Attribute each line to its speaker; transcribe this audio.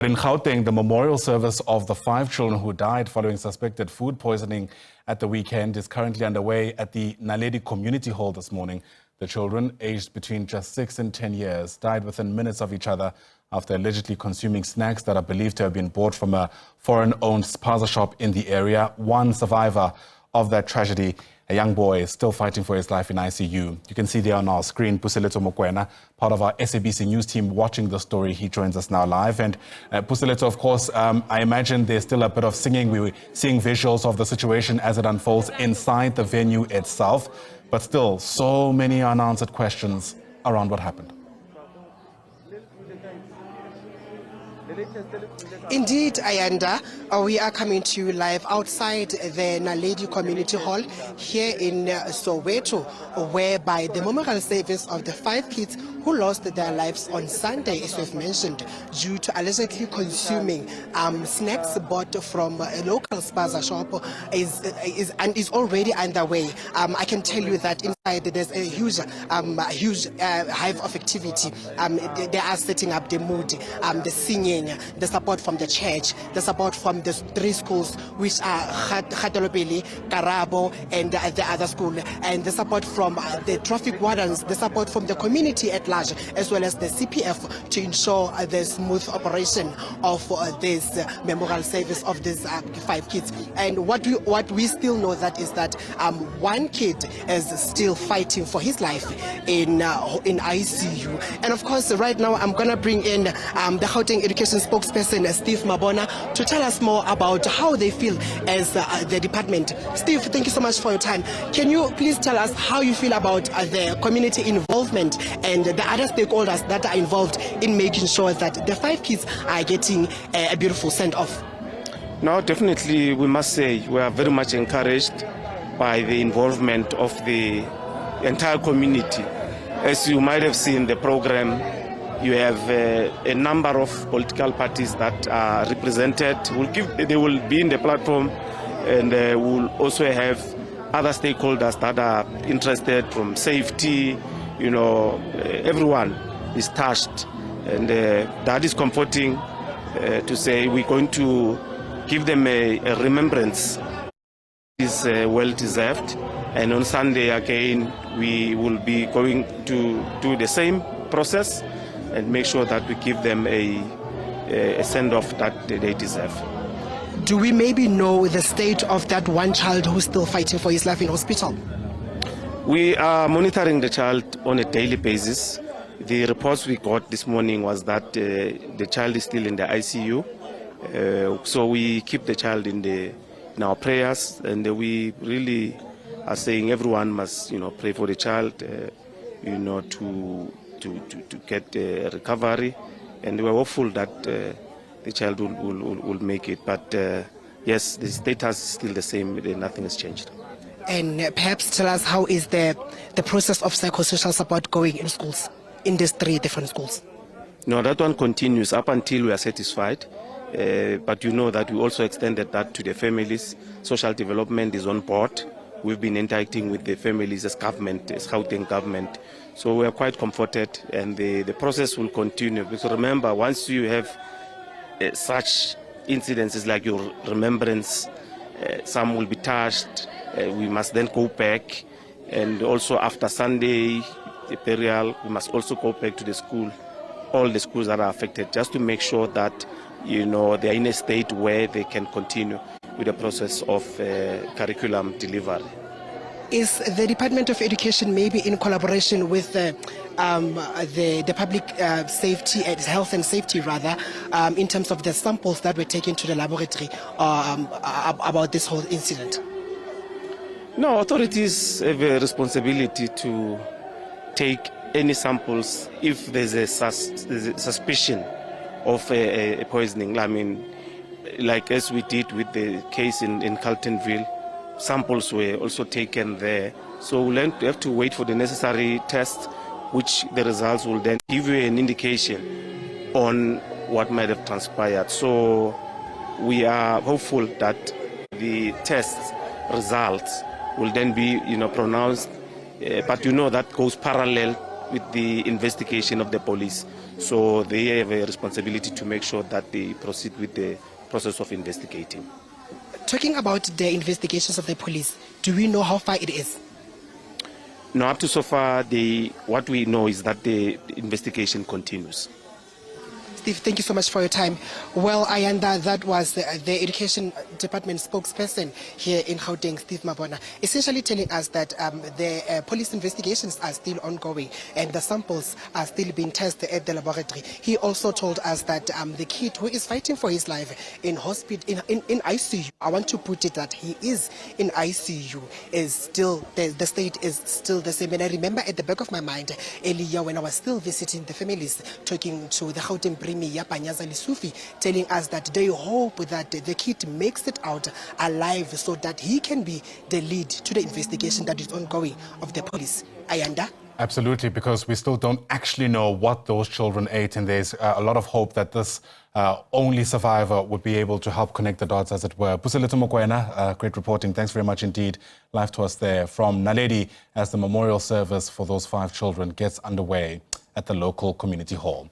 Speaker 1: In Gauteng, the memorial service of the 5 children who died following suspected food poisoning at the weekend is currently underway at the Naledi Community Hall this morning. The children, aged between just 6 and 10 years, died within minutes of each other after allegedly consuming snacks that are believed to have been bought from a foreign-owned spaza shop in the area. One survivor of that tragedy, a young boy, is still fighting for his life in ICU. You can see there on our screen Puseletso Mokoena, part of our SABC news team, watching the story. He joins us now live. And Puseletso, of course, I imagine there's still a bit of singing. We were seeing visuals of the situation as it unfolds inside the venue itself. But still, so many unanswered questions around what happened.
Speaker 2: Indeed, Ayanda, we are coming to you live outside the Naledi Community Hall here in Soweto, whereby the memorial service of the 5 kids who lost their lives on Sunday, as we've mentioned, due to allegedly consuming snacks bought from a local spaza shop is already underway. I can tell you that inside there's a huge hive of activity. They are setting up the mood, the singing, the support from the church, the support from the 3 schools, which are Khatolopele, Karabo, and the other school, and the support from the traffic wardens, the support from the community at large, as well as the CPF, to ensure the smooth operation of this memorial service of these 5 kids. And what we still know that is that one kid is still fighting for his life in ICU. And of course, right now I'm going to bring in the Gauteng Education spokesperson, Steve Mabona, to tell us more about how they feel as the department. Steve, thank you so much for your time. Can you please tell us how you feel about the community involvement and the other stakeholders that are involved in making sure that the 5 kids are getting a beautiful send-off?
Speaker 3: No, definitely, we must say we are very much encouraged by the involvement of the entire community. As you might have seen the program, you have a number of political parties that are represented. They will be in the platform, and we'll also have other stakeholders that are interested, from safety. You know, everyone is touched, and that is comforting to say we're going to give them a remembrance. It's well deserved, and on Sunday again we will be going to do the same process and make sure that we give them a send-off that they deserve.
Speaker 2: Do we maybe know the state of that one child who's still fighting for his life in hospital?
Speaker 3: We are monitoring the child on a daily basis. The reports we got this morning was that the child is still in the ICU. So we keep the child in our prayers, and we really are saying everyone must, pray for the child, to get recovery, and we're hopeful that the child will make it. But yes, the status is still the same. Nothing has changed.
Speaker 2: And perhaps tell us, how is the process of psychosocial support going in schools, in these 3 different schools?
Speaker 3: No, that one continues up until we are satisfied. But you know that we also extended that to the families. Social development is on board. We've been interacting with the families as government, as Gauteng government. So we are quite comforted, and the process will continue. Because remember, once you have such incidences like your remembrance, some will be touched. We must then go back, and also after Sunday, the burial, we must also go back to the school, all the schools that are affected, just to make sure that they are in a state where they can continue with the process of curriculum delivery.
Speaker 2: Is the Department of Education maybe in collaboration with the public safety, health and safety rather, in terms of the samples that were taken to the laboratory about this whole incident?
Speaker 3: No, authorities have a responsibility to take any samples if there's a suspicion of a poisoning. I mean, like as we did with the case in Carltonville, samples were also taken there. So we'll have to wait for the necessary tests, which the results will then give you an indication on what might have transpired. So we are hopeful that the test results will then be pronounced, but that goes parallel with the investigation of the police. So they have a responsibility to make sure that they proceed with the process of investigating.
Speaker 2: Talking about the investigations of the police, do we know how far it is?
Speaker 3: No, up to so far, what we know is that the investigation continues.
Speaker 2: Steve, thank you so much for your time. Well, Ayanda, that was the Education Department spokesperson here in Gauteng, Steve Mabona, essentially telling us that the police investigations are still ongoing and the samples are still being tested at the laboratory. He also told us that the kid who is fighting for his life in hospital, in ICU, I want to put it that he is in ICU, is still, the state is still the same. And I remember at the back of my mind earlier when I was still visiting the families, talking to the Gauteng telling us that they hope that the kid makes it out alive so that he can be the lead to the investigation that is ongoing of the police. Ayanda?
Speaker 1: Absolutely, because we still don't actually know what those children ate, and there's a lot of hope that this only survivor would be able to help connect the dots, as it were. Puseletso, Mokoena, great reporting. Thanks very much indeed. Live to us there from Naledi as the memorial service for those 5 children gets underway at the local community hall.